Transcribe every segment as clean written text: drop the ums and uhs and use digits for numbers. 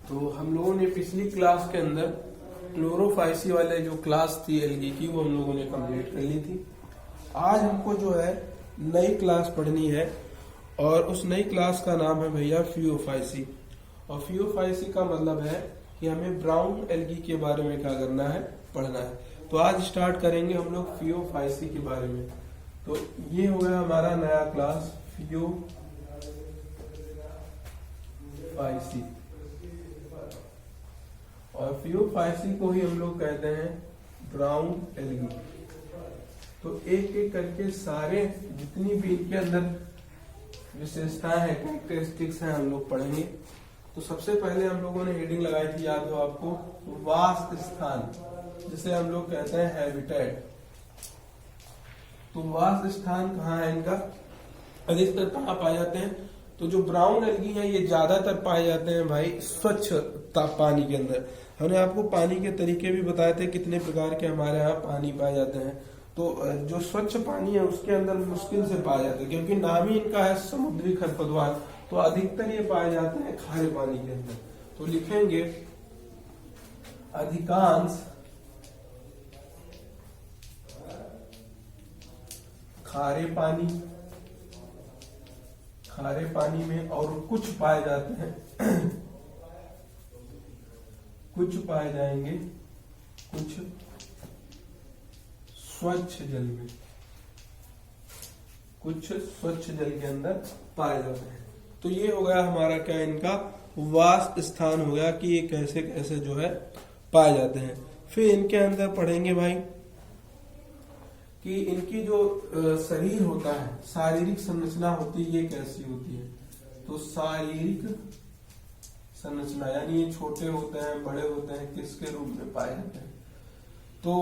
तो हम लोगों ने पिछली क्लास के अंदर क्लोरोफाइसी वाले जो क्लास थी एल्गी की वो हम लोगों ने कंप्लीट कर ली थी। आज हमको जो है नई क्लास पढ़नी है और उस नई क्लास का नाम है भैया फियोफाइसी। और फियोफाइसी का मतलब है कि हमें ब्राउन एल्गी के बारे में क्या करना है, पढ़ना है। तो आज स्टार्ट करेंगे हम लोग फियोफाइसी के बारे में। तो ये हो गया हमारा नया क्लास फियोफाइसी। और फियोफाइसी को ही हम लोग कहते हैं ब्राउन एल्गी। तो एक एक करके सारे जितनी भी इनके अंदर विशेषताएं हैं, कैरेक्टरिस्टिक्स हैं, हम लोग पढ़ेंगे। तो सबसे पहले हम लोगों ने हेडिंग लगाई थी, याद हो आपको, वास स्थान, जिसे हम लोग कहते हैं हैबिटेट। तो वास स्थान कहाँ है इनका, अधिकतर कहाँ पाए जाते हैं? तो जो ब्राउन एल्गी है ये ज्यादातर पाए जाते हैं भाई स्वच्छ पानी के अंदर। हमने आपको पानी के तरीके भी बताए थे, कितने प्रकार के हमारे यहाँ पानी पाए जाते हैं। तो जो स्वच्छ पानी है उसके अंदर मुश्किल से पाए जाते हैं, क्योंकि नाम ही इनका है समुद्री खरपतवार। तो अधिकतर ये पाए जाते हैं खारे पानी के अंदर। तो लिखेंगे अधिकांश खारे पानी में, और कुछ पाए जाते हैं कुछ पाए जाएंगे कुछ स्वच्छ जल में, कुछ स्वच्छ जल के अंदर पाए जाते हैं। तो ये हो गया हमारा क्या, इनका वास स्थान हो गया कि ये कैसे कैसे जो है पाए जाते हैं। फिर इनके अंदर पढ़ेंगे भाई कि इनकी जो शरीर होता है, शारीरिक संरचना होती है, ये कैसी होती है। तो शारीरिक संरचना यानी ये छोटे होते हैं, बड़े होते हैं, किसके रूप में पाए जाते हैं। तो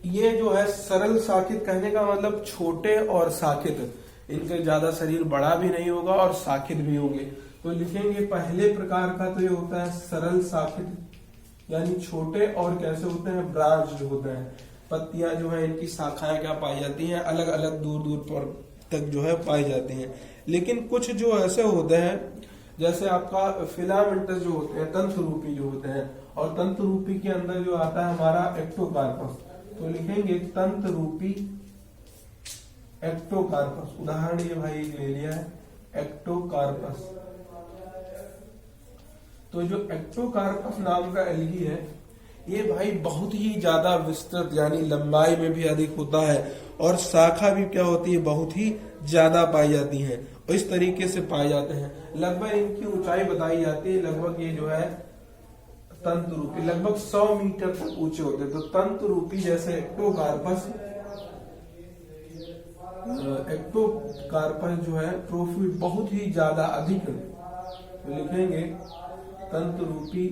ये जो है सरल शाखित, कहने का मतलब छोटे और शाखित, इनके ज्यादा शरीर बड़ा भी नहीं होगा और शाखित भी होंगे। तो लिखेंगे पहले प्रकार का तो ये होता है सरल शाखित, यानी छोटे और कैसे होते हैं, ब्रांच होते हैं। पत्तियां जो है इनकी शाखाएं क्या पाई जाती हैं, अलग अलग दूर दूर पर तक जो है पाई जाती हैं। लेकिन कुछ जो ऐसे होते हैं, जैसे आपका फिलामेंटस जो होते हैं, तंतु रूपी जो होते हैं, और तंतु रूपी के अंदर जो आता है हमारा एक्टोकार्पस। तो लिखेंगे तंतु रूपी एक्टोकार्पस। उदाहरण ये भाई ले लिया है एक्टोकार्पस। तो जो एक्टोकार्पस नाम का एल्गी है ये भाई बहुत ही ज्यादा विस्तृत, यानी लंबाई में भी अधिक होता है, और शाखा भी क्या होती है, बहुत ही ज्यादा पाई जाती हैं। और इस तरीके से पाए जाते हैं। लगभग इनकी ऊंचाई बताई जाती है, लगभग ये जो है तंतु रूपी लगभग 100 मीटर तक ऊंचे होते हैं। तो तंतु रूपी जैसे एक्टोकार्पस जो है ट्रोफी बहुत ही ज्यादा अधिक, तो लिखेंगे तंतु रूपी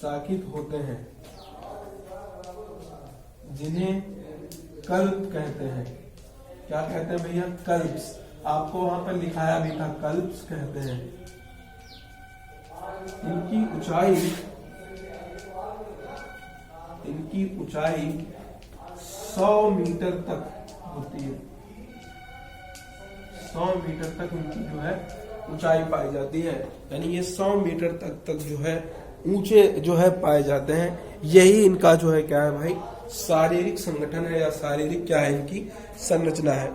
शाखित होते हैं, जिन्हें कल्प कहते हैं। क्या कहते हैं भैया, कल्प्स। आपको वहां पर लिखाया भी था, कल्प्स कहते हैं। इनकी ऊंचाई 100 मीटर तक होती है। 100 मीटर तक इनकी जो है ऊंचाई पाई जाती है, यानी ये 100 मीटर तक जो है ऊंचे जो है पाए जाते हैं। यही इनका जो है क्या है भाई, शारीरिक संगठन है, या शारीरिक क्या है, इनकी संरचना है।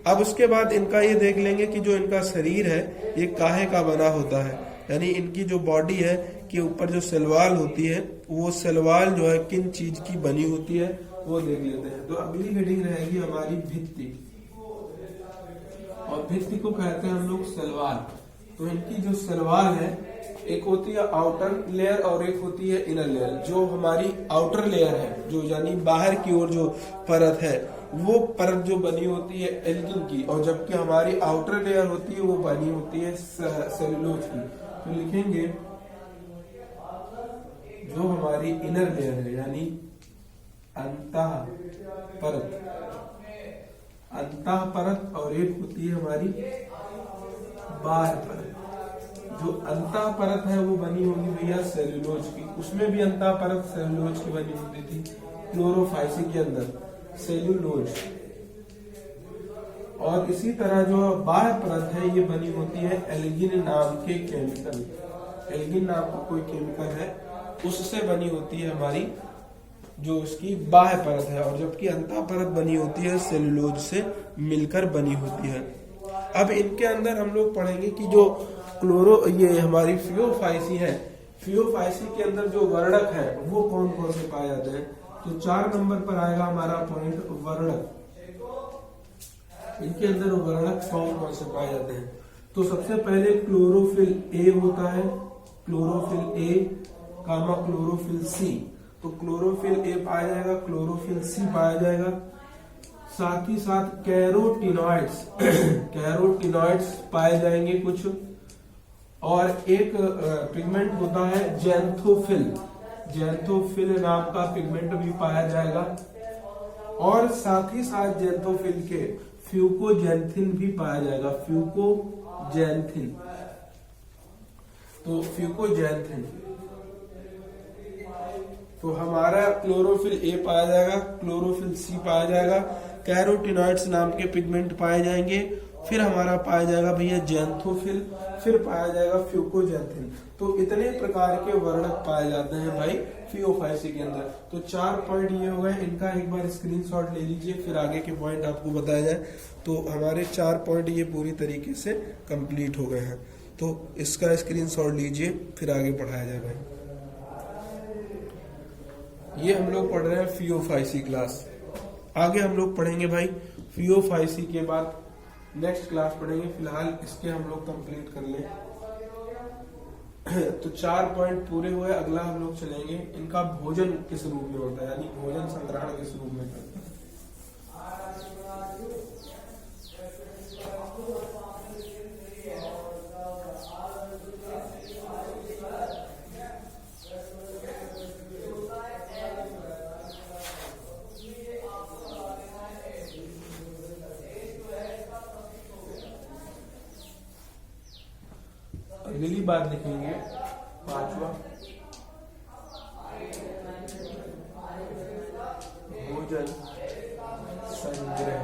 अब उसके बाद इनका ये देख लेंगे कि जो इनका शरीर है ये काहे का बना होता है, यानी इनकी जो बॉडी है कि ऊपर जो सेलवाल होती है, वो सेलवाल जो है किन चीज की बनी होती है वो देख लेते हैं। तो अगली हेडिंग रहेगी हमारी भित्ति, और भित्ति को कहते हैं हम लोग सेलवाल। तो इनकी जो सेलवाल है, एक होती है आउटर लेयर और एक होती है इनर लेयर। जो हमारी आउटर लेयर है, जो यानी बाहर की ओर जो परत है, वो परत जो बनी होती है एल्गिन की, और जबकि हमारी आउटर लेयर होती है वो बनी होती है सेलुलोज की। तो लिखेंगे जो हमारी इनर लेयर है, यानी अंतः परत, और एक होती है हमारी बाह्य परत। जो अंतः परत है वो बनी होगी भैया सेल्यूलोज की, उसमें भी अंतः परत सेल्यूलोज की बनी होती थी क्लोरोफाइसी के अंदर, सेल्यूलोज। और इसी तरह जो बाह्य परत है ये बनी होती है एल्गिन नाम के केमिकल, एल्गिन नाम का कोई केमिकल है उससे बनी होती है हमारी जो इसकी बाह्य परत है, और जबकि अंतः परत बनी होती है सेलुलोज से मिलकर बनी होती है। अब इनके अंदर हम लोग पढ़ेंगे कि जो ये हमारी फियोफाइसी है, फियोफाइसी के अंदर जो वर्णक है वो कौन कौन से पाए जाते हैं। तो 4 नंबर पर आएगा हमारा पॉइंट वर्णक। इनके अंदर वर्णक कौन कौन से पाए जाते हैं। तो सबसे पहले क्लोरोफिल ए होता है, chlorophyll A comma chlorophyll C. तो क्लोरोफिल ए पाया जाएगा, क्लोरोफिल सी पाया जाएगा। साथ ही साथ कैरोटिनॉइड्स कैरोटिनॉइड्स पाए जाएंगे कुछ, और एक पिगमेंट होता है जैंथोफिल, जैंथोफिल नाम का पिगमेंट भी पाया जाएगा। और साथ ही साथ जैंथोफिल के फ्यूकोजैंथिन भी पाया जाएगा, फ्यूकोजैंथिन। तो फ्यूकोजैंथिन, तो हमारा क्लोरोफिल ए पाया जाएगा, क्लोरोफिल सी पाया जाएगा, कैरोटिनॉइड्स नाम के पिगमेंट पाए जाएंगे, फिर हमारा पाया जाएगा भैया जैंथोफिल, फिर पाया जाएगा फ्यूकोजैंथिन। तो इतने प्रकार के वर्णक पाए जाते हैं भाई फियोफाइसी के अंदर। तो 4 पॉइंट ये हो गए, इनका एक बार स्क्रीनशॉट ले लीजिए, फिर आगे के पॉइंट आपको बताया जाए। तो हमारे 4 पॉइंट ये पूरी तरीके से कंप्लीट हो गए हैं। तो इसका स्क्रीनशॉट लीजिए, फिर आगे पढ़ाया जाए भाई। ये हम लोग पढ़ रहे हैं फियोफाइसी क्लास। आगे हम लोग पढ़ेंगे भाई फियोफाइसी के बाद नेक्स्ट क्लास पढ़ेंगे। फिलहाल इसके हम लोग कंप्लीट कर लें। तो 4 पॉइंट पूरे हुए। अगला हम लोग चलेंगे इनका भोजन किस रूप में होता है, यानी भोजन संग्रहण किस रूप में करते हैं। अगली बात लिखेंगे 5वां, भोजन संग्रह।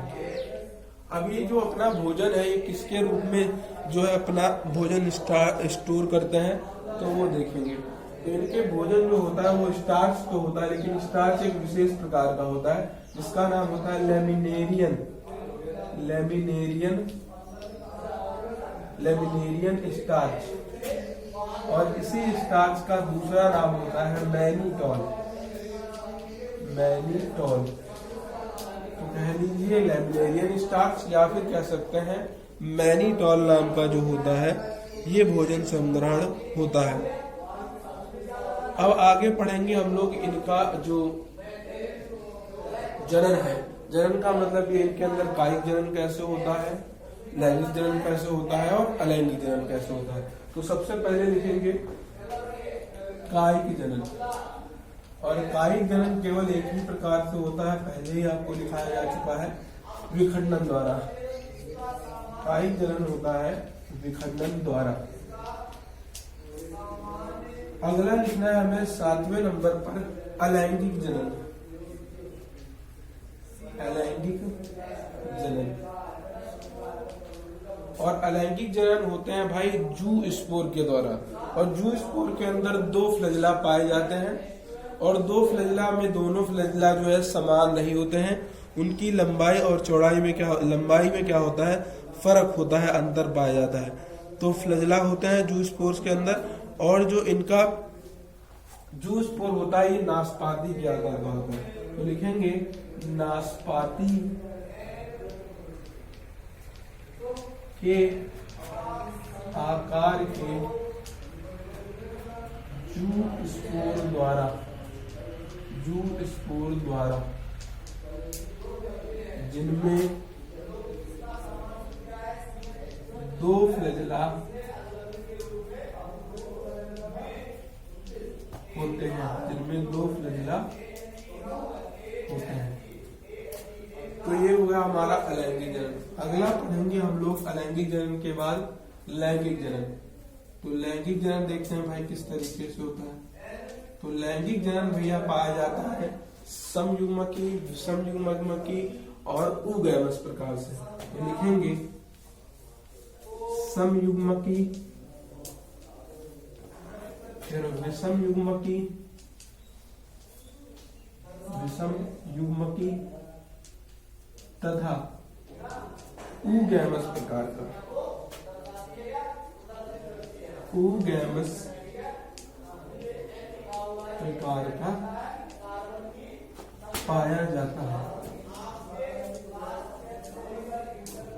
अब ये जो अपना भोजन है ये किसके रूप में जो है अपना भोजन स्टोर करते हैं, तो वो देखेंगे। तो इनके भोजन जो होता है वो स्टार्च तो होता है, लेकिन स्टार्च एक विशेष प्रकार का होता है जिसका नाम होता है लेमिनेरियन, लेमिनेरियन स्टार्च। और इसी स्टार्च का दूसरा नाम होता है मैनिटॉल, मैनिटॉल। तो कह लीजिए लेमिनेरियन स्टार्च, या फिर कह सकते हैं मैनिटॉल नाम का जो होता है ये भोजन संग्रहण होता है। अब आगे पढ़ेंगे हम लोग इनका जो जनन है। जनन का मतलब ये इनके अंदर कायिक जनन कैसे होता है, लैंगिक जनन कैसे होता है और अलैंगिक जनन कैसे होता है। तो सबसे पहले लिखेंगे कायिक जनन। और कायिक जनन केवल एक ही प्रकार से होता है, पहले ही आपको लिखाया जा चुका है, विखंडन द्वारा। कायिक जनन होता है विखंडन द्वारा। अगला लिखना है हमें 7वें नंबर पर अलैंगिक जनन, अलैंगिक जनन। और अलैंगिक जनन होते हैं भाई जू स्पोर के द्वारा। और जू स्पोर के अंदर 2 फ्लैजेला पाए जाते हैं, और 2 फ्लैजेला में दोनों फ्लैजेला जो है समान नहीं होते हैं। उनकी लंबाई और चौड़ाई में लंबाई में क्या होता है, फर्क होता है, अंतर पाया जाता है। तो फ्लैजेला होते हैं जू स्पोर्स के अंदर। और जो इनका जू स्पोर होता है ये नाशपाती के आकार का होता है। तो लिखेंगे नाशपाती के आकार के जू स्पोर द्वारा, जू स्पोर द्वारा, जिनमें 2 फ्लैजेला होते हैं, जिनमें 2 फ्लैजेला होते हैं। तो ये हो गया हमारा अलैंगिक जनन। अगला पढ़ेंगे हम लोग अलैंगिक जनन के बाद लैंगिक जनन। तो लैंगिक जनन देखते हैं भाई किस तरीके से होता है। तो लैंगिक जनन भैया पाया जाता है समयुग्मकी, विषमयुग्मकी और उगैमस प्रकार से। ये लिखेंगे समयुग्मकी, फिर विषम युग्मकी, विषम युग्मकी तथा उगैमस प्रकार का, उगैमस प्रकार का पाया जाता है।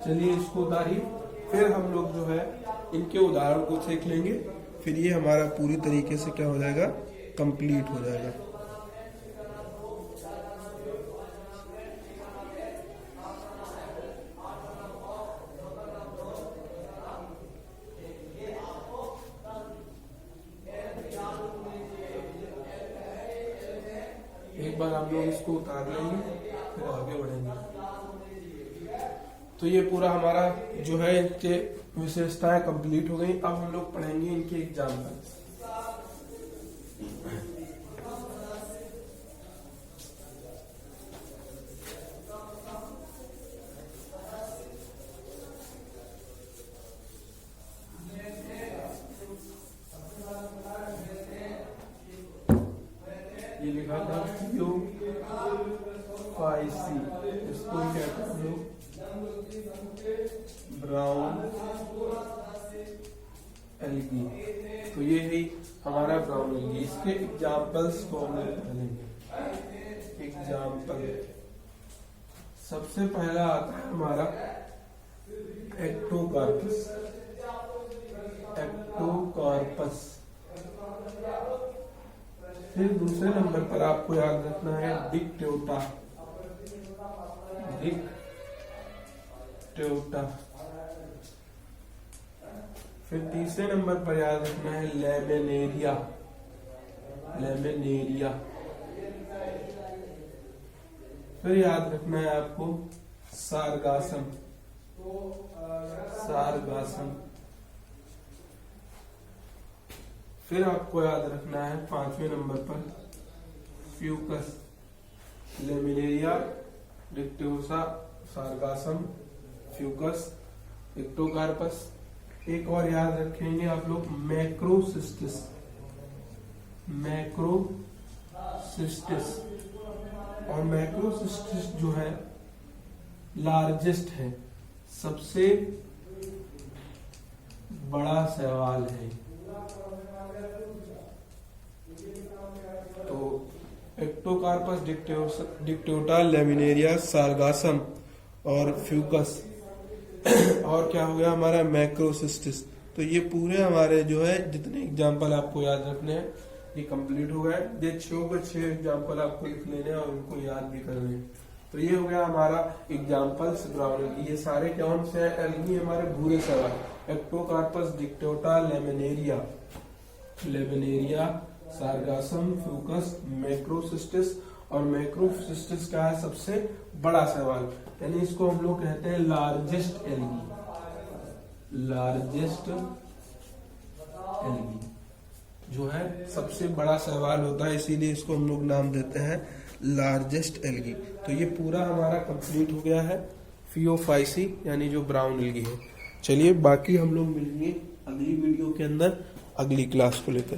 चलिए इसको उतारिए, फिर हम लोग जो है इनके उदाहरण को सीख लेंगे, फिर ये हमारा पूरी तरीके से क्या हो जाएगा, कंप्लीट हो जाएगा। एक बार हम लोग इसको उतार लेंगे, फिर आगे बढ़ेंगे। तो ये पूरा हमारा जो है इनके विशेषताएं कंप्लीट हो गई। अब हम लोग पढ़ेंगे इनके एग्जाम्पल। ये लिखा था PO5C, इसको कहते हैं हम लोग ब्राउन एल्गी। तो ये है हमारा ब्राउन एल्गी। इसके एग्जाम्पल्स को हम लोग पढ़ेंगे। एग्जाम्पल सबसे पहला आता है हमारा एक्टोकार्पस। एक्टोकार्पस। फिर दूसरे नंबर पर आपको याद रखना है डिक्टेटा। डिक्टेटा। फिर तीसरे नंबर पर याद रखना है लेमिनेरिया। लेमिनेरिया। फिर याद रखना है आपको सारगासम। सारगासम। फिर आपको याद रखना है पांचवें नंबर पर Fucus. Laminaria, Dictyota, Sargassum, Fucus, Ectocarpus. एक और याद रखेंगे आप लोग मैक्रोसिस्टिस। मैक्रोसिस्टिस। और मैक्रोसिस्टिस जो है लार्जेस्ट है, सबसे बड़ा शैवाल है। तो एक्टोकार्पस, डिक्टेटा, लेमिनेरिया, सारगासम और फ्यूकस, और क्या हो गया हमारा मैक्रोसिस्टिस। तो ये पूरे हमारे जो है जितने एग्जाम्पल आपको याद रखने हैं ये कंप्लीट हो गए। ये 6 एग्जाम्पल आपको लिख लेने हैं और उनको याद भी करने हैं। तो ये हो गया हमारा एग्जाम्पल्स ब्राउन एल्गी। ये सारे कौन से एल्गी हमारे भूरे शैवाल। Ectocarpus, Dictyota, Laminaria, Sargassum, Fucus, Macrocystis. और मैक्रोसिस्टिस का है सबसे बड़ा शैवाल, यानी इसको हम लोग कहते हैं लार्जेस्ट एल्गी। लार्जेस्ट एल्गी जो है सबसे बड़ा शैवाल होता है, इसीलिए इसको हम लोग नाम देते हैं लार्जेस्ट एल्गी। तो ये पूरा हमारा कंप्लीट हो गया है PO5C, यानी जो ब्राउन एल्गी है। चलिए बाकी हम लोग मिलेंगे अगली वीडियो के अंदर अगली क्लास को लेकर।